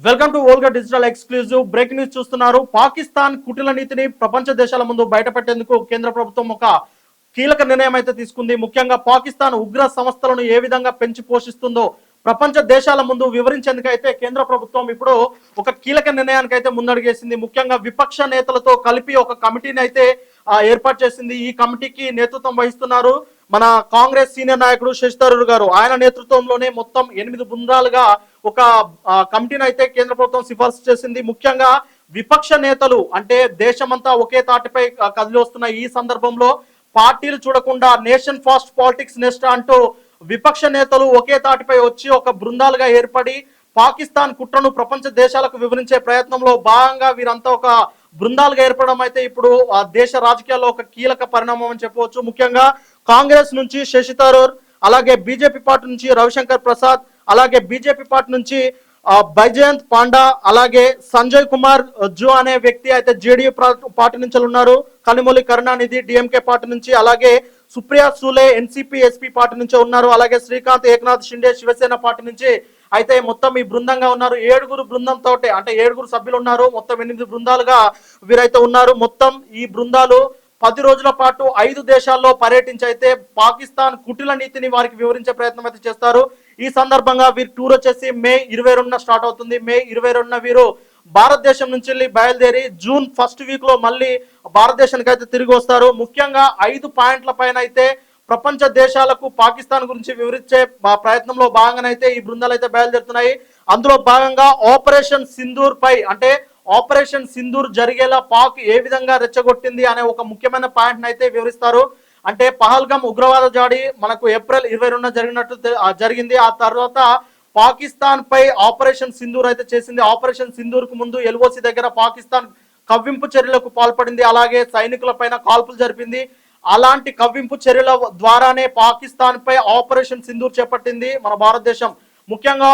Welcome to Olga digital exclusive breaking news చూస్తున్నారు. పాకిస్తాన్ కుటిల నీతిని ప్రపంచ దేశాల ముందు బయటపెట్టేందుకు కేంద్ర ప్రభుత్వం ఒక కీలక నిర్ణయం అయితే తీసుకుంది. ముఖ్యంగా పాకిస్తాన్ ఉగ్ర సంస్థలను ఏ విధంగా పెంచి పోషిస్తుందో ప్రపంచ దేశాల ముందు వివరించేందుకైతే కేంద్ర ప్రభుత్వం ఇప్పుడు ఒక కీలక నిర్ణయానికి అయితే ముందడుగేసింది. ముఖ్యంగా విపక్ష నేతలతో కలిపి ఒక కమిటీని అయితే ఏర్పాటు చేసింది. ఈ కమిటీకి నేతృత్వం వహిస్తున్నారు మన కాంగ్రెస్ సీనియర్ నాయకుడు శశి థరూర్ గారు. ఆయన నేతృత్వంలోనే మొత్తం 8 బృందాలుగా ఒక కమిటీని అయితే కేంద్ర ప్రభుత్వం సిఫార్సు చేసింది. ముఖ్యంగా విపక్ష నేతలు అంటే దేశమంతా ఒకే తాటిపై కదిలి వస్తున్న ఈ సందర్భంలో పార్టీలు చూడకుండా నేషన్ ఫాస్ట్ పాలిటిక్స్ నెక్స్ట్ అంటూ విపక్ష నేతలు ఒకే తాటిపై వచ్చి ఒక బృందాలుగా ఏర్పడి పాకిస్తాన్ కుట్రను ప్రపంచ దేశాలకు వివరించే ప్రయత్నంలో భాగంగా వీరంతా ఒక బృందాలుగా ఏర్పడడం అయితే ఇప్పుడు ఆ దేశ రాజకీయాల్లో ఒక కీలక పరిణామం అని చెప్పవచ్చు. ముఖ్యంగా కాంగ్రెస్ నుంచి శశి థరూర్, అలాగే బీజేపీ పార్టీ నుంచి రవిశంకర్ ప్రసాద్, అలాగే బీజేపీ పార్టీ నుంచి బైజయంత్ పాండా, అలాగే సంజయ్ కుమార్ జో అనే వ్యక్తి అయితే జేడీయూ పార్టీ నుంచి ఉన్నారు. కనిమొళి కరుణానిధి డిఎంకే పార్టీ నుంచి, అలాగే Supriya Sule NCP SP party నుంచి ఉన్నారు. అలాగే శ్రీకాంత్ ఏక్నాథ్ షిండే శివసేన పార్టీ నుంచి అయితే మొత్తం ఈ బృందంగా ఉన్నారు. 7 బృందంతో అంటే 7 సభ్యులు ఉన్నారు. మొత్తం 8 బృందాలుగా వీరైతే ఉన్నారు. మొత్తం ఈ బృందాలు 10 రోజుల పాటు 5 దేశాల్లో పర్యటించి అయితే పాకిస్తాన్ కుటిల నీతిని వారికి వివరించే ప్రయత్నం అయితే చేస్తారు. ఈ సందర్భంగా వీరి టూర్ వచ్చేసి మే 22న స్టార్ట్ అవుతుంది. మే 22న వీరు భారతదేశం నుంచి బయలుదేరి జూన్ ఫస్ట్ వీక్ లో మళ్ళీ భారతదేశానికి అయితే తిరిగి వస్తారు. ముఖ్యంగా 5 పాయింట్ల పైన అయితే ప్రపంచ దేశాలకు పాకిస్తాన్ గురించి వివరించే ప్రయత్నంలో భాగంగానైతే ఈ బృందాలు అయితే బయలుదేరుతున్నాయి. అందులో భాగంగా ఆపరేషన్ సింధూర్ పై అంటే ఆపరేషన్ సింధూర్ జరిగేలా పాక్ ఏ విధంగా రెచ్చగొట్టింది అనే ఒక ముఖ్యమైన పాయింట్ అయితే వివరిస్తారు. అంటే పహల్గామ్ ఉగ్రవాద దాడి మనకు ఏప్రిల్ 22న జరిగింది. ఆ తర్వాత పాకిస్తాన్ పై ఆపరేషన్ సింధూర్ అయితే చేసింది. ఆపరేషన్ సింధూర్ కు ముందు ఎల్ఓసి దగ్గర పాకిస్తాన్ కవ్వింపు చర్యలకు పాల్పడింది. అలాగే సైనికుల పైన కాల్పులు జరిపింది. అలాంటి కవ్వింపు చర్యల ద్వారానే పాకిస్తాన్ పై ఆపరేషన్ సింధూర్ చేపట్టింది మన భారతదేశం. ముఖ్యంగా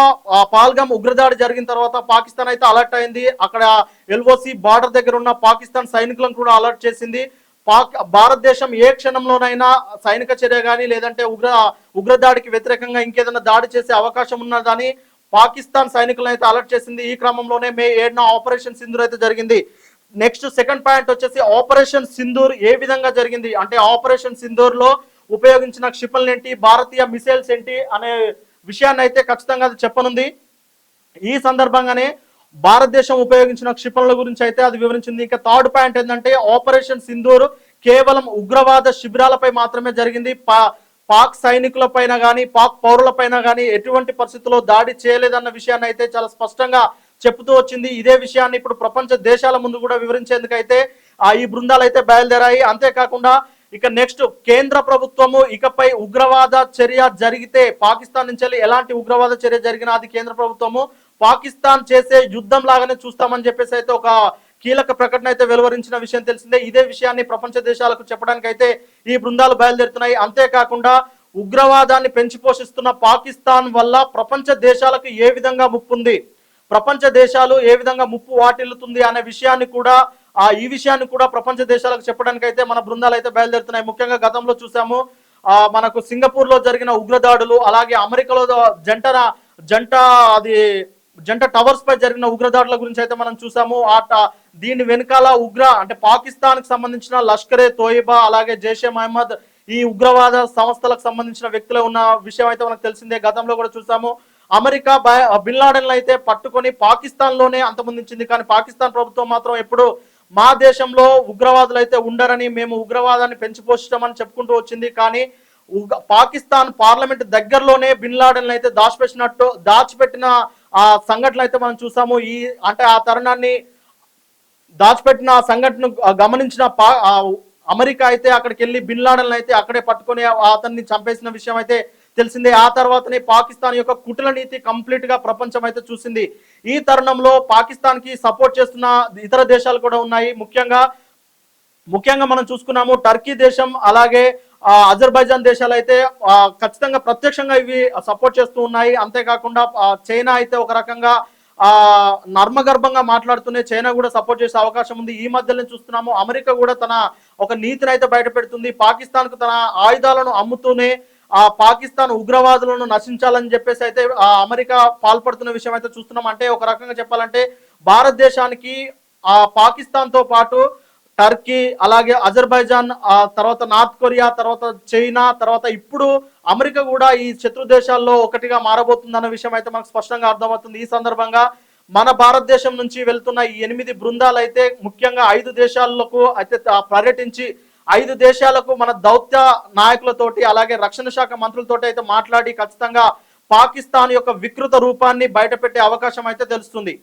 పహల్గామ్ ఉగ్రదాడి జరిగిన తర్వాత పాకిస్తాన్ అయితే అలర్ట్ అయింది. అక్కడ ఎల్ఓసి బార్డర్ దగ్గర ఉన్న పాకిస్తాన్ సైనికులను కూడా అలర్ట్ చేసింది. భారతదేశం ఏ క్షణంలోనైనా సైనిక చర్య కానీ లేదంటే ఉగ్రదాడికి వ్యతిరేకంగా ఇంకేదైనా దాడి చేసే అవకాశం ఉన్నదని పాకిస్తాన్ సైనికులను అయితే అలర్ట్ చేసింది. ఈ క్రమంలోనే మే 7న ఆపరేషన్ సింధూర్ అయితే జరిగింది. నెక్స్ట్ సెకండ్ పాయింట్ వచ్చేసి ఆపరేషన్ సింధూర్ ఏ విధంగా జరిగింది అంటే ఆపరేషన్ సింధూర్ లో ఉపయోగించిన క్షిపణులు ఏంటి, భారతీయ మిసైల్స్ ఏంటి అనే విషయాన్ని అయితే ఖచ్చితంగా చెప్పనుంది. ఈ సందర్భంగానే భారతదేశం ఉపయోగించిన క్షిపణుల గురించి అయితే అది వివరించింది. ఇంకా థర్డ్ పాయింట్ ఏంటంటే ఆపరేషన్ సింధూర్ కేవలం ఉగ్రవాద శిబిరాలపై మాత్రమే జరిగింది. పాక్ సైనికుల పైన కానీ పాక్ పౌరుల పైన కానీ ఎటువంటి పరిస్థితుల్లో దాడి చేయలేదన్న విషయాన్ని అయితే చాలా స్పష్టంగా చెప్తూ వచ్చింది. ఇదే విషయాన్ని ఇప్పుడు ప్రపంచ దేశాల ముందు కూడా వివరించేందుకైతే ఈ బృందాలు అయితే బయలుదేరాయి. అంతేకాకుండా ఇక నెక్స్ట్ కేంద్ర ప్రభుత్వము ఇకపై ఉగ్రవాద చర్య జరిగితే పాకిస్తాన్ నుంచి ఎలాంటి ఉగ్రవాద చర్య జరిగినా అది కేంద్ర ప్రభుత్వము పాకిస్తాన్ చేసే యుద్ధం లాగానే చూస్తామని చెప్పేసి అయితే ఒక కీలక ప్రకటన అయితే వెలువరించిన విషయం తెలిసిందే. ఇదే విషయాన్ని ప్రపంచ దేశాలకు చెప్పడానికి అయితే ఈ బృందాలు బయలుదేరుతున్నాయి. అంతేకాకుండా ఉగ్రవాదాన్ని పెంచి పోషిస్తున్న పాకిస్తాన్ వల్ల ప్రపంచ దేశాలకు ఏ విధంగా ముప్పు ఉంది, ప్రపంచ దేశాలు ఏ విధంగా ముప్పు వాటిల్లుతుంది అనే విషయాన్ని కూడా ఈ విషయాన్ని కూడా ప్రపంచ దేశాలకు చెప్పడానికి అయితే మన బృందాలు అయితే బయలుదేరుతున్నాయి. ముఖ్యంగా గతంలో చూసాము మనకు సింగపూర్ లో జరిగిన ఉగ్రదాడులు, అలాగే అమెరికాలో జంట టవర్స్ పై జరిగిన ఉగ్రదాడుల గురించి అయితే మనం చూసాము. దీని వెనకాల అంటే పాకిస్తాన్ కి సంబంధించిన లష్కరే తోయిబా అలాగే జైషే మహమ్మద్ ఈ ఉగ్రవాద సంస్థలకు సంబంధించిన వ్యక్తులు ఉన్న విషయం అయితే మనకు తెలిసిందే. గతంలో కూడా చూసాము అమెరికా బిన్ లాడెన్ అయితే పట్టుకొని పాకిస్తాన్ లోనే అంతమొందించింది. కానీ పాకిస్తాన్ ప్రభుత్వం మాత్రం ఎప్పుడు మా దేశంలో ఉగ్రవాదులు అయితే ఉండరని, మేము ఉగ్రవాదాన్ని పెంచి పోషిస్తామని చెప్పుకుంటూ వచ్చింది. కానీ పాకిస్తాన్ పార్లమెంట్ దగ్గరలోనే బిన్ లాడెన్ అయితే దాచిపెట్టిన సంఘటనలు అయితే మనం చూసాము. అంటే ఆ తరుణాన్ని దాచిపెట్టిన సంఘటన గమనించిన అమెరికా అయితే అక్కడికి వెళ్ళి బిన్ లాడెన్ అయితే అక్కడే పట్టుకొని అతన్ని చంపేసిన విషయం అయితే తెలిసిందే. ఆ తర్వాతనే పాకిస్తాన్ యొక్క కుటిల నీతి కంప్లీట్ గా ప్రపంచం అయితే చూసింది. ఈ తరుణంలో పాకిస్తాన్ కి సపోర్ట్ చేస్తున్న ఇతర దేశాలు కూడా ఉన్నాయి. ముఖ్యంగా మనం చూసుకున్నాము టర్కీ దేశం అలాగే అజర్బైజాన్ దేశాలు అయితే ఖచ్చితంగా ప్రత్యక్షంగా ఇవి సపోర్ట్ చేస్తూ ఉన్నాయి. అంతేకాకుండా చైనా అయితే ఒక రకంగా నర్మగర్భంగా మాట్లాడుతూనే చైనా కూడా సపోర్ట్ చేసే అవకాశం ఉంది. ఈ మధ్యలో చూస్తున్నాము అమెరికా కూడా తన ఒక నీతిని అయితే బయట పెడుతుంది. పాకిస్తాన్ కు తన ఆయుధాలను అమ్ముతూనే ఆ పాకిస్తాన్ ఉగ్రవాదులను నశించాలని చెప్పేసి అయితే అమెరికా పాల్పడుతున్న విషయం అయితే చూస్తున్నాం. అంటే ఒక రకంగా చెప్పాలంటే భారతదేశానికి ఆ పాకిస్తాన్ తో పాటు టర్కీ, అలాగే అజర్బైజాన్, ఆ తర్వాత నార్త్ కొరియా, తర్వాత చైనా, తర్వాత ఇప్పుడు అమెరికా కూడా ఈ శత్రు దేశాల్లో ఒకటిగా మారబోతుందన్న విషయం అయితే మనకు స్పష్టంగా అర్థమవుతుంది. ఈ సందర్భంగా మన భారతదేశం నుంచి వెళ్తున్న ఈ 8 బృందాలు అయితే ముఖ్యంగా 5 దేశాలకు అయితే పర్యటించి 5 దేశాలకు మన దౌత్య నాయకులతోటి అలాగే రక్షణ శాఖ మంత్రులతోటి అయితే మాట్లాడి ఖచ్చితంగా పాకిస్తాన్ యొక్క వికృత రూపాన్ని బయటపెట్టే అవకాశం అయితే తెలుస్తుంది.